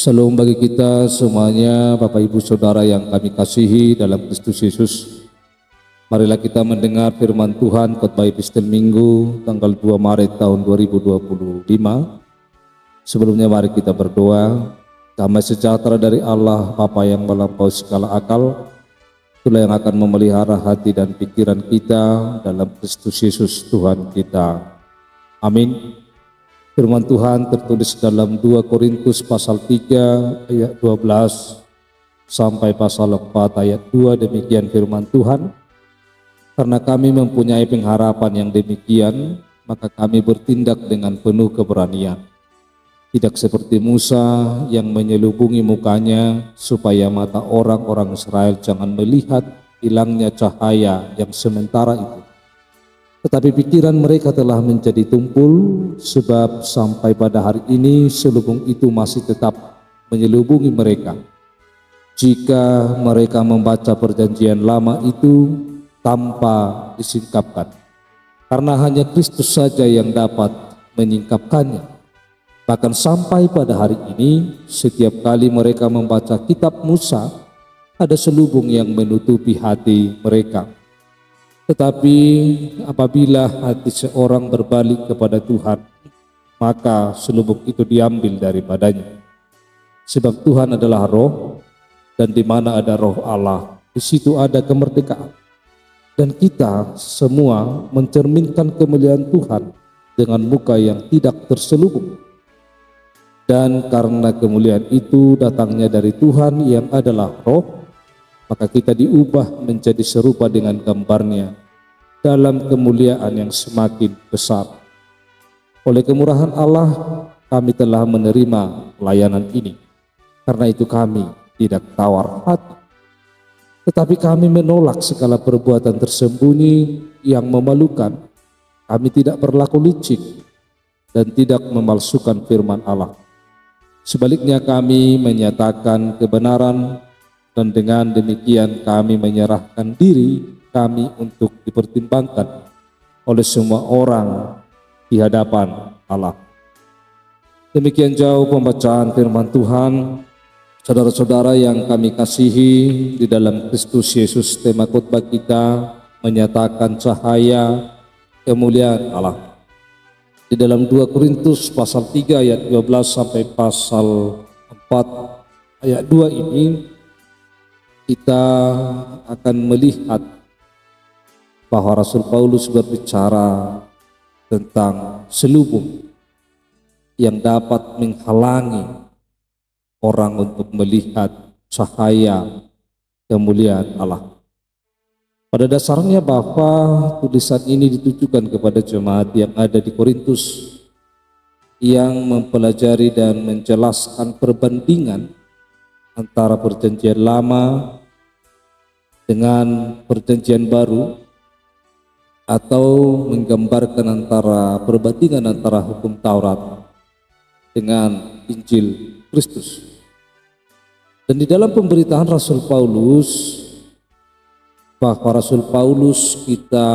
Shalom bagi kita semuanya, Bapak Ibu Saudara yang kami kasihi dalam Kristus Yesus. Marilah kita mendengar firman Tuhan khotbah Epistel Minggu tanggal 2 Maret tahun 2025. Sebelumnya mari kita berdoa. Damai sejahtera dari Allah Bapa yang melampaui segala akal, itulah yang akan memelihara hati dan pikiran kita dalam Kristus Yesus Tuhan kita. Amin. Firman Tuhan tertulis dalam 2 Korintus pasal 3 ayat 12 sampai pasal 4 ayat 2. Demikian firman Tuhan. Karena kami mempunyai pengharapan yang demikian, maka kami bertindak dengan penuh keberanian. Tidak seperti Musa yang menyelubungi mukanya supaya mata orang-orang Israel jangan melihat hilangnya cahaya yang sementara itu. Tetapi pikiran mereka telah menjadi tumpul, sebab sampai pada hari ini selubung itu masih tetap menyelubungi mereka. Jika mereka membaca perjanjian lama itu tanpa disingkapkan, karena hanya Kristus saja yang dapat menyingkapkannya. Bahkan sampai pada hari ini, setiap kali mereka membaca kitab Musa, ada selubung yang menutupi hati mereka. Tetapi apabila hati seorang berbalik kepada Tuhan, maka selubung itu diambil daripadanya. Sebab Tuhan adalah roh, dan di mana ada roh Allah, di situ ada kemerdekaan. Dan kita semua mencerminkan kemuliaan Tuhan dengan muka yang tidak terselubung. Dan karena kemuliaan itu datangnya dari Tuhan yang adalah roh, maka kita diubah menjadi serupa dengan gambarnya dalam kemuliaan yang semakin besar. Oleh kemurahan Allah, kami telah menerima pelayanan ini. Karena itu kami tidak tawar hati, tetapi kami menolak segala perbuatan tersembunyi yang memalukan. Kami tidak berlaku licik dan tidak memalsukan firman Allah. Sebaliknya kami menyatakan kebenaran, dan dengan demikian kami menyerahkan diri kami untuk dipertimbangkan oleh semua orang di hadapan Allah. Demikian jauh pembacaan firman Tuhan. Saudara-saudara yang kami kasihi di dalam Kristus Yesus, tema khotbah kita menyatakan cahaya kemuliaan Allah. Di dalam 2 Korintus pasal 3 ayat 12 sampai pasal 4 ayat 2 ini, kita akan melihat bahwa Rasul Paulus berbicara tentang selubung yang dapat menghalangi orang untuk melihat cahaya kemuliaan Allah. Pada dasarnya bahwa tulisan ini ditujukan kepada jemaat yang ada di Korintus yang mempelajari dan menjelaskan perbandingan antara perjanjian lama dengan perjanjian baru, atau menggambarkan antara perbandingan antara hukum Taurat dengan Injil Kristus. Dan di dalam pemberitaan Rasul Paulus, bahwa Rasul Paulus kita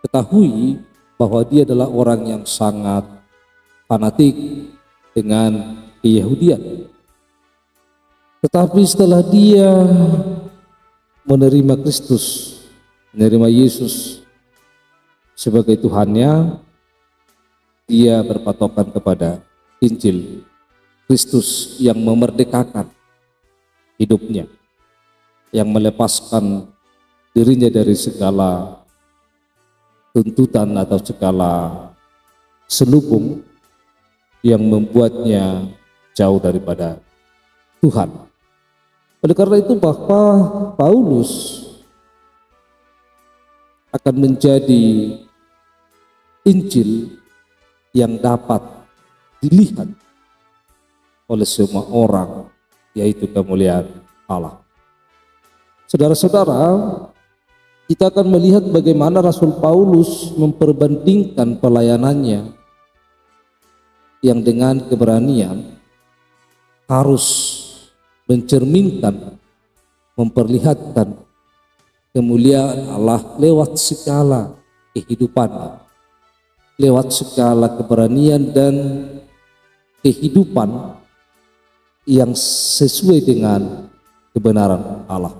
ketahui bahwa dia adalah orang yang sangat fanatik dengan Keyahudian. Tetapi setelah dia menerima Kristus, menerima Yesus sebagai Tuhannya, dia berpatokan kepada Injil Kristus yang memerdekakan hidupnya, yang melepaskan dirinya dari segala tuntutan atau segala selubung yang membuatnya jauh daripada Tuhan. Oleh karena itu bahwa Paulus akan menjadi Injil yang dapat dilihat oleh semua orang, yaitu kemuliaan Allah. Saudara-saudara, kita akan melihat bagaimana Rasul Paulus memperbandingkan pelayanannya yang dengan keberanian harus mencerminkan, memperlihatkan kemuliaan Allah lewat segala kehidupan, lewat segala keberanian dan kehidupan yang sesuai dengan kebenaran Allah.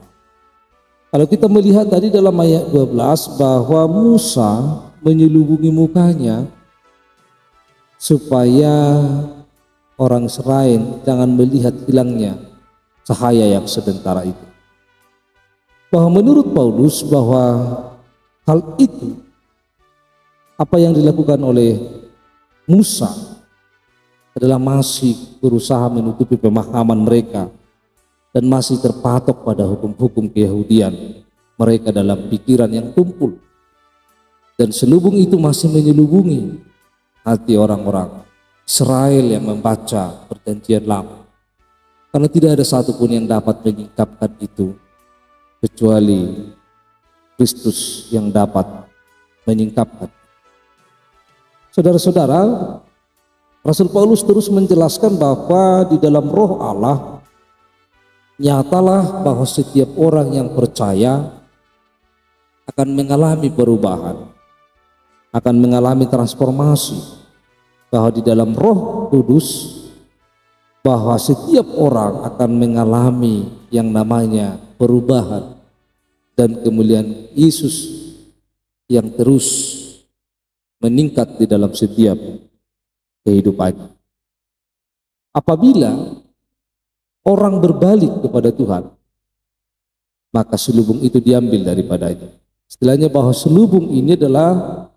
Kalau kita melihat tadi dalam ayat 12 bahwa Musa menyelubungi mukanya supaya orang Israel jangan melihat hilangnya cahaya yang sementara itu. Bahwa menurut Paulus bahwa hal itu, apa yang dilakukan oleh Musa adalah masih berusaha menutupi pemahaman mereka dan masih terpatok pada hukum-hukum keyahudian mereka dalam pikiran yang tumpul, dan selubung itu masih menyelubungi hati orang-orang Israel yang membaca perjanjian lama, karena tidak ada satupun yang dapat menyingkapkan itu kecuali Kristus yang dapat menyingkapkan. Saudara-saudara, Rasul Paulus terus menjelaskan bahwa di dalam Roh Allah nyatalah bahwa setiap orang yang percaya akan mengalami perubahan, akan mengalami transformasi, bahwa di dalam Roh Kudus bahwa setiap orang akan mengalami yang namanya perubahan dan kemuliaan Yesus yang terus meningkat di dalam setiap kehidupannya. Apabila orang berbalik kepada Tuhan, maka selubung itu diambil daripadanya. Istilahnya bahwa selubung ini adalah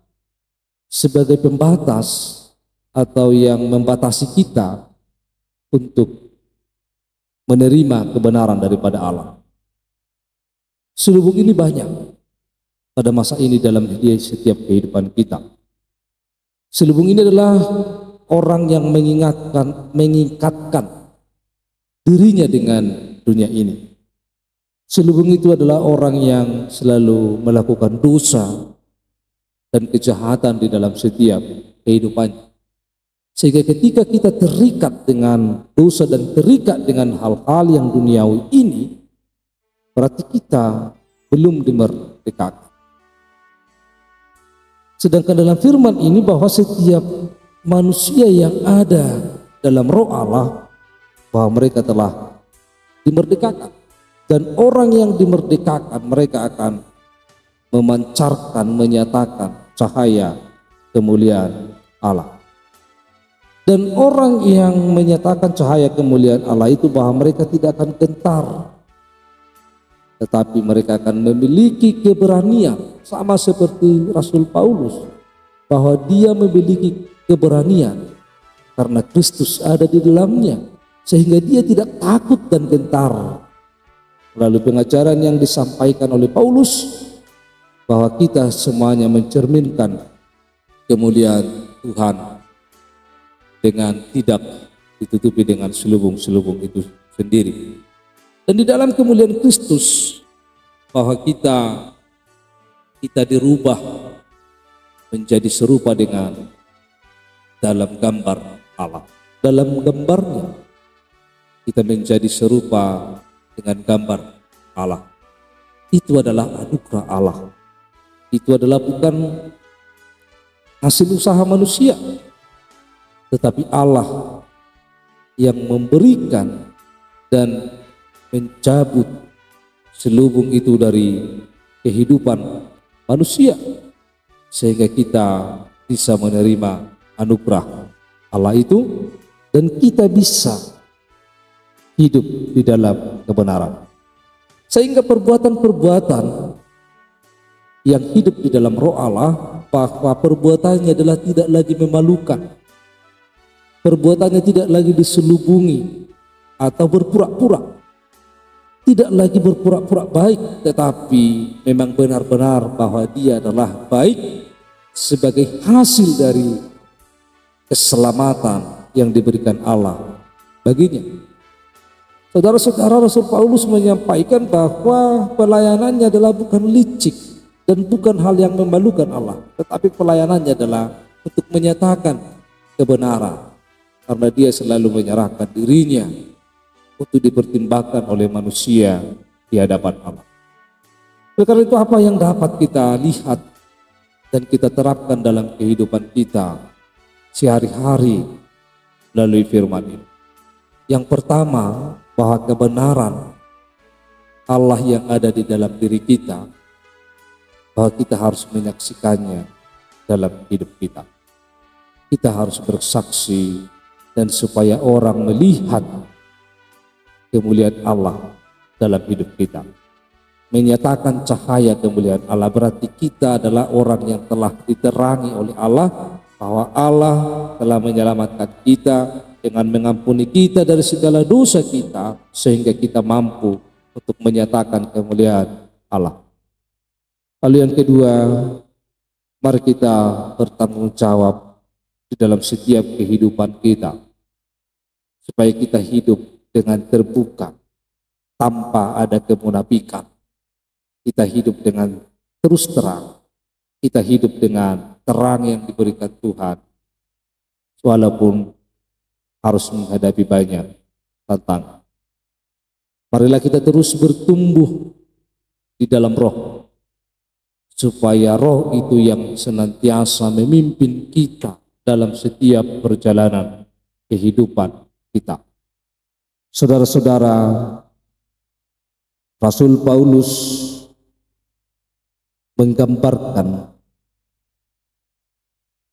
sebagai pembatas atau yang membatasi kita untuk menerima kebenaran daripada Allah. Selubung ini banyak pada masa ini dalam setiap kehidupan kita. Selubung ini adalah orang yang mengikatkan dirinya dengan dunia ini. Selubung itu adalah orang yang selalu melakukan dosa dan kejahatan di dalam setiap kehidupannya. Sehingga ketika kita terikat dengan dosa dan terikat dengan hal-hal yang duniawi ini, berarti kita belum dimerdekakan. Sedangkan dalam firman ini bahwa setiap manusia yang ada dalam Roh Allah, bahwa mereka telah dimerdekakan, dan orang yang dimerdekakan mereka akan memancarkan, menyatakan cahaya kemuliaan Allah. Dan orang yang menyatakan cahaya kemuliaan Allah itu bahwa mereka tidak akan gentar, tetapi mereka akan memiliki keberanian, sama seperti Rasul Paulus, bahwa dia memiliki keberanian karena Kristus ada di dalamnya, sehingga dia tidak takut dan gentar. Melalui pengajaran yang disampaikan oleh Paulus, bahwa kita semuanya mencerminkan kemuliaan Tuhan dengan tidak ditutupi dengan selubung-selubung itu sendiri. Dan di dalam kemuliaan Kristus, bahwa kita dirubah menjadi serupa dengan dalam gambar Allah. Dalam gambarnya kita menjadi serupa dengan gambar Allah. Itu adalah anugerah Allah. Itu adalah bukan hasil usaha manusia, tetapi Allah yang memberikan dan mencabut selubung itu dari kehidupan manusia, sehingga kita bisa menerima anugerah Allah itu, dan kita bisa hidup di dalam kebenaran. Sehingga perbuatan-perbuatan yang hidup di dalam Roh Allah, bahwa perbuatannya adalah tidak lagi memalukan, perbuatannya tidak lagi diselubungi atau berpura-pura, tidak lagi berpura-pura baik, tetapi memang benar-benar bahwa dia adalah baik sebagai hasil dari keselamatan yang diberikan Allah baginya. Saudara-saudara, Rasul Paulus menyampaikan bahwa pelayanannya adalah bukan licik dan bukan hal yang memalukan Allah, tetapi pelayanannya adalah untuk menyatakan kebenaran, karena dia selalu menyerahkan dirinya untuk dipertimbangkan oleh manusia di hadapan Allah. Karena itu apa yang dapat kita lihat dan kita terapkan dalam kehidupan kita sehari-hari melalui firman ini. Yang pertama, bahwa kebenaran Allah yang ada di dalam diri kita, bahwa kita harus menyaksikannya dalam hidup kita. Kita harus bersaksi, dan supaya orang melihat kemuliaan Allah dalam hidup kita. Menyatakan cahaya kemuliaan Allah berarti kita adalah orang yang telah diterangi oleh Allah, bahwa Allah telah menyelamatkan kita dengan mengampuni kita dari segala dosa kita, sehingga kita mampu untuk menyatakan kemuliaan Allah. Lalu yang kedua, mari kita bertanggung jawab di dalam setiap kehidupan kita, supaya kita hidup dengan terbuka tanpa ada kemunafikan. Kita hidup dengan terus terang, kita hidup dengan terang yang diberikan Tuhan, walaupun harus menghadapi banyak tantangan. Marilah kita terus bertumbuh di dalam roh, supaya roh itu yang senantiasa memimpin kita dalam setiap perjalanan kehidupan kita. Saudara-saudara, Rasul Paulus menggambarkan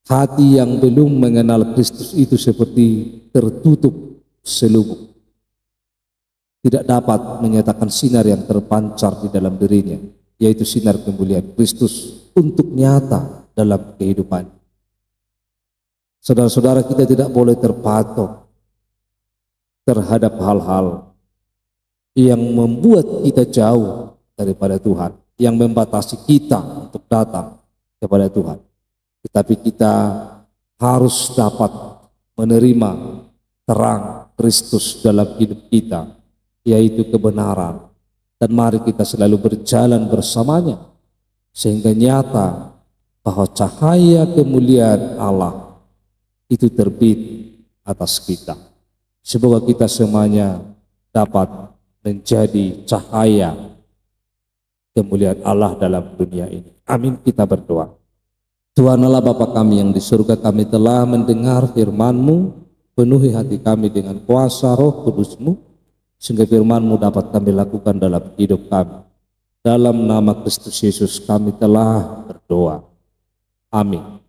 hati yang belum mengenal Kristus itu seperti tertutup selubung, tidak dapat menyatakan sinar yang terpancar di dalam dirinya, yaitu sinar kemuliaan Kristus untuk nyata dalam kehidupan. Saudara-saudara, kita tidak boleh terpatok terhadap hal-hal yang membuat kita jauh daripada Tuhan, yang membatasi kita untuk datang kepada Tuhan. Tetapi kita harus dapat menerima terang Kristus dalam hidup kita, yaitu kebenaran. Dan mari kita selalu berjalan bersamanya, sehingga nyata bahwa cahaya kemuliaan Allah itu terbit atas kita. Semoga kita semuanya dapat menjadi cahaya kemuliaan Allah dalam dunia ini. Amin. Kita berdoa. Tuhan Allah Bapa kami yang di surga, kami telah mendengar firman-Mu, penuhi hati kami dengan kuasa Roh Kudus-Mu, sehingga firman-Mu dapat kami lakukan dalam hidup kami. Dalam nama Kristus Yesus kami telah berdoa. Amin.